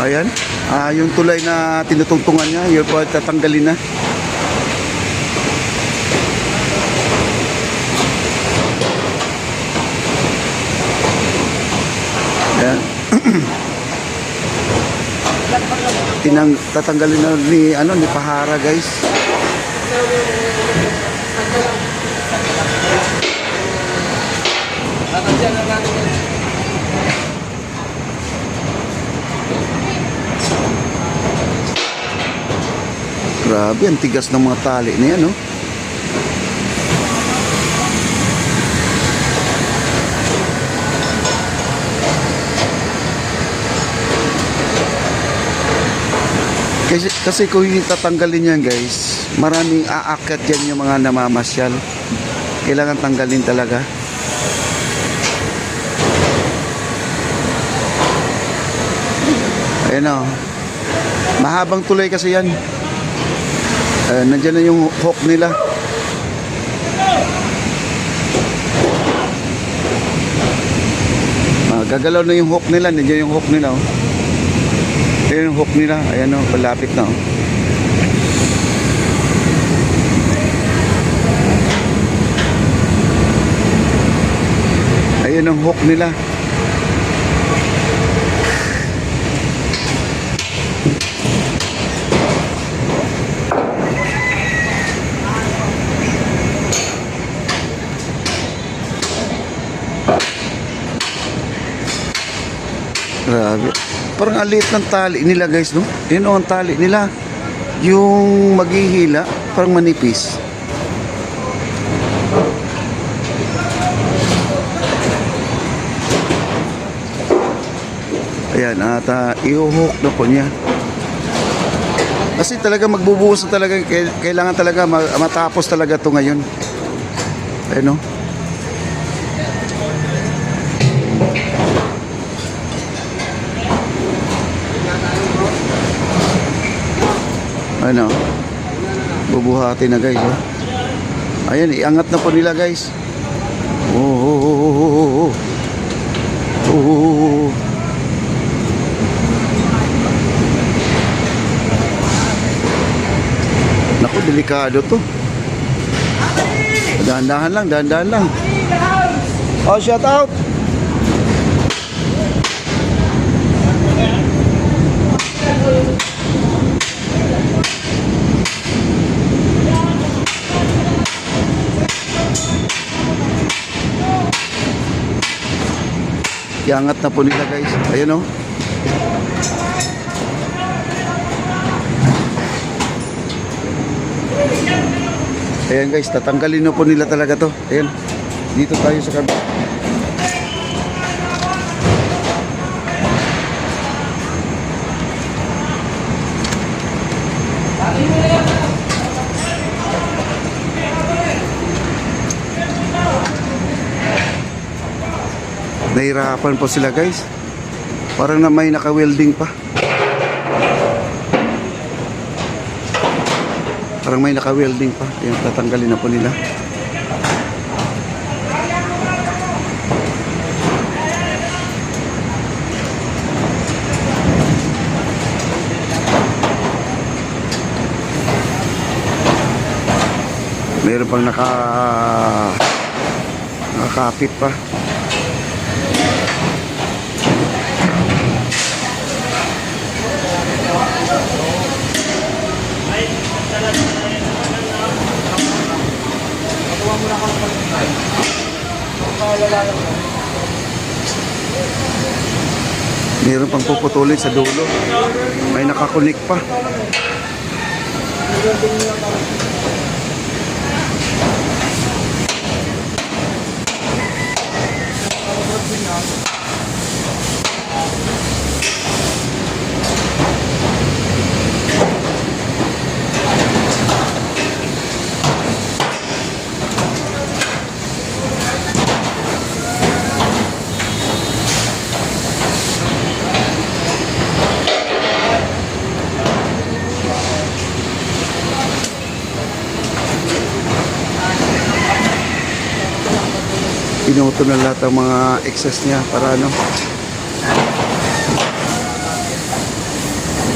Ayan. Yung tulay na tinutungtungan niya, yun po tatanggalin na. Ayan. Tatanggalin na ni Pahara, guys. Grabe, ang tigas ng mga tali niya, no? Kasi kung hindi tatanggalin yan, guys, maraming aakyat yan yung mga namamasyal. Kailangan tanggalin talaga. Ayan o. Mahabang tulay kasi yan. Nandiyan na yung hook nila. Gagalaw na yung hook nila. Nandiyan yung hook nila, oh. Ayan yung hook nila. Ayan o, palapit na, oh. Ayan ang hook nila. Grabe. Parang alit ng tali nila, guys, no? Yun o, ang tali nila. Yung maghihila, parang manipis. Ayan, at i-hook na po niya. Kasi talaga magbubuhos na talaga. Kailangan talaga matapos talaga ito ngayon. Ayan, no? Ano, bubuhati na, guys, oh. Ayan, iangat na po nila, guys. Naku, delikado to. Dahan-dahan lang, dahan-dahan lang. Oh, shout out. Iangat na po nila, guys. Ayan, oh. Ayan, guys, tatanggalin na po nila talaga to. Ayan, dito tayo sa kabila. Nahirapan po sila, guys. Parang na may naka-welding pa. Parang may naka-welding pa. Ayan, tatanggalin na po nila. Meron pang nakakapit pa. Meron pang puputulin sa dulo. May nakakunik pa. Pinuto na lahat ng mga excess niya para ano.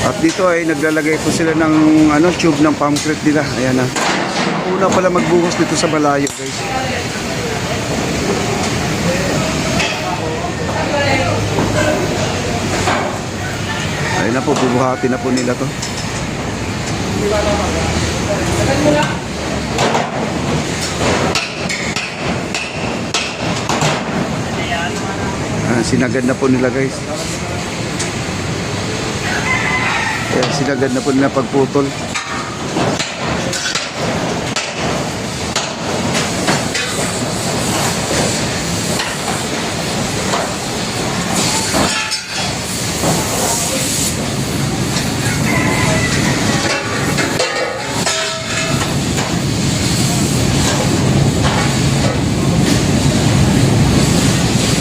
At dito ay naglalagay po sila ng tube ng concrete nila. Ayan na. Una pala magbuhos dito sa Malayo, guys. Ayun na po, bubuhati na po nila to. Sinagad na po nila, guys. Ayan, sinagad na po nila pagputol.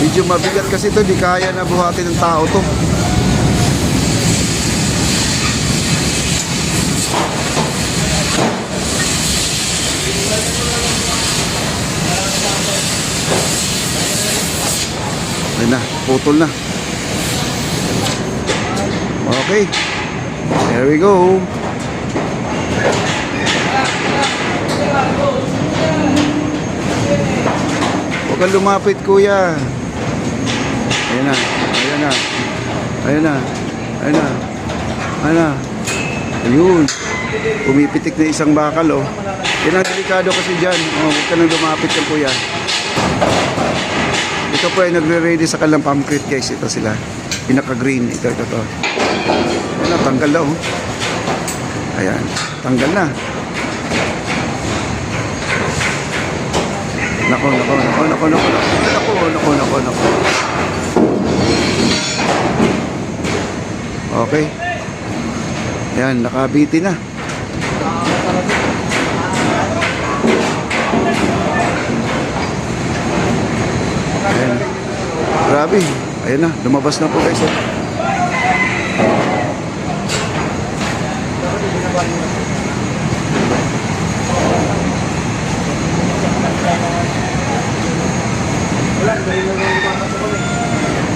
Medyo mabigat kasi ito, di kaya na buhatin ng tao to. Ayun na, putol na. Okay, there we go. Huwag kang lumapit, kuya. Ayan na, ayan na, ayan na, ayan na, ayan na. Ayun, pumipitik na isang bakal, oh. Yan ang delikado kasi dyan. Oh, huwag ka nang lumapit ka, kuya. Ito po ay nagre-ready sa kanilang concrete, guys. Ito sila, pinaka-green. Ito. Ayan na, tanggal na, oh. Ayan, tanggal na. Nako. Okay. Ayan, nakabiti na. Ayan. Grabe. Ayan na, lumabas na po, guys.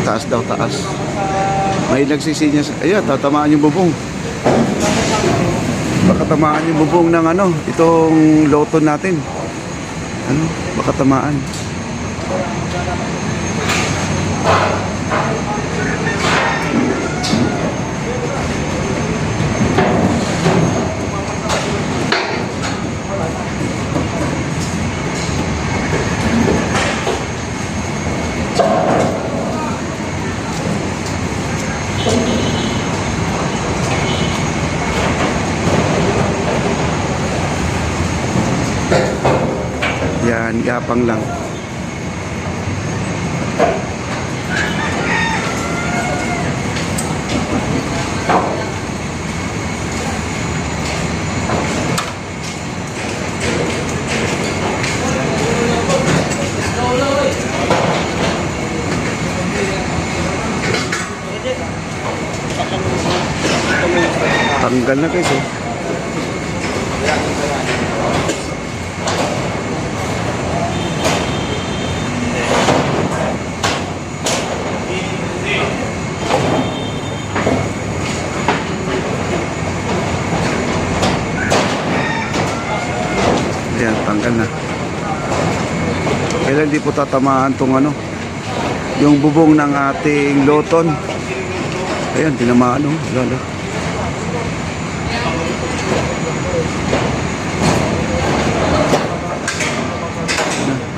Taas daw, taas. May nagsisinya. Ayan, tatamaan yung bubong. Baka tamaan yung bubong ng itong loto natin. Baka tamaan. Yan, gapang lang. Tanggal na, guys, oh. Ayan, tanggal na. Kailan di po tatamaan tong yung bubong ng ating loton. Ayan, tinamaan, oh. Lalo.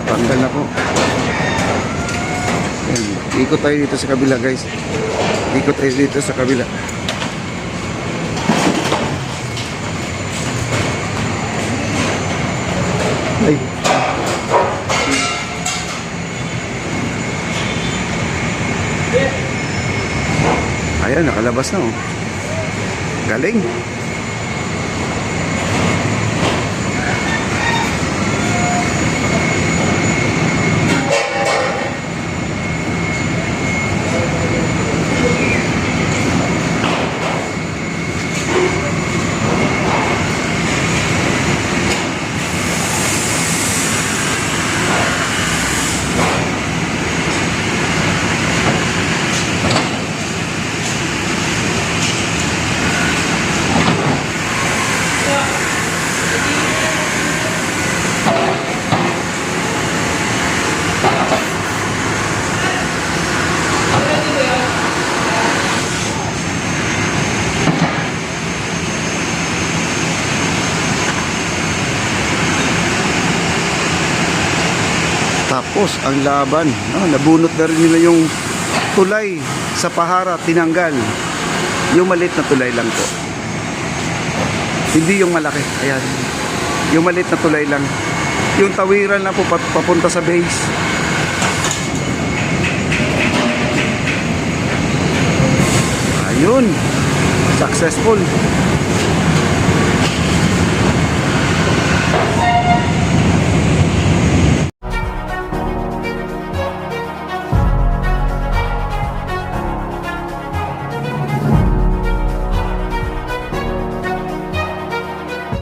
Tanggal na po. Ayan, ikot tayo dito sa kabila, guys. Ikot tayo dito sa kabila. Ay. Ayan, nakalabas na, oh. Galing. Tapos ang laban, nabunot na rin nila yung tulay sa Pahara, tinanggal. Yung maliit na tulay lang po. Hindi yung malaki. Ayan. Yung maliit na tulay lang. Yung tawiran lang po papunta sa base. Ayun. Successful.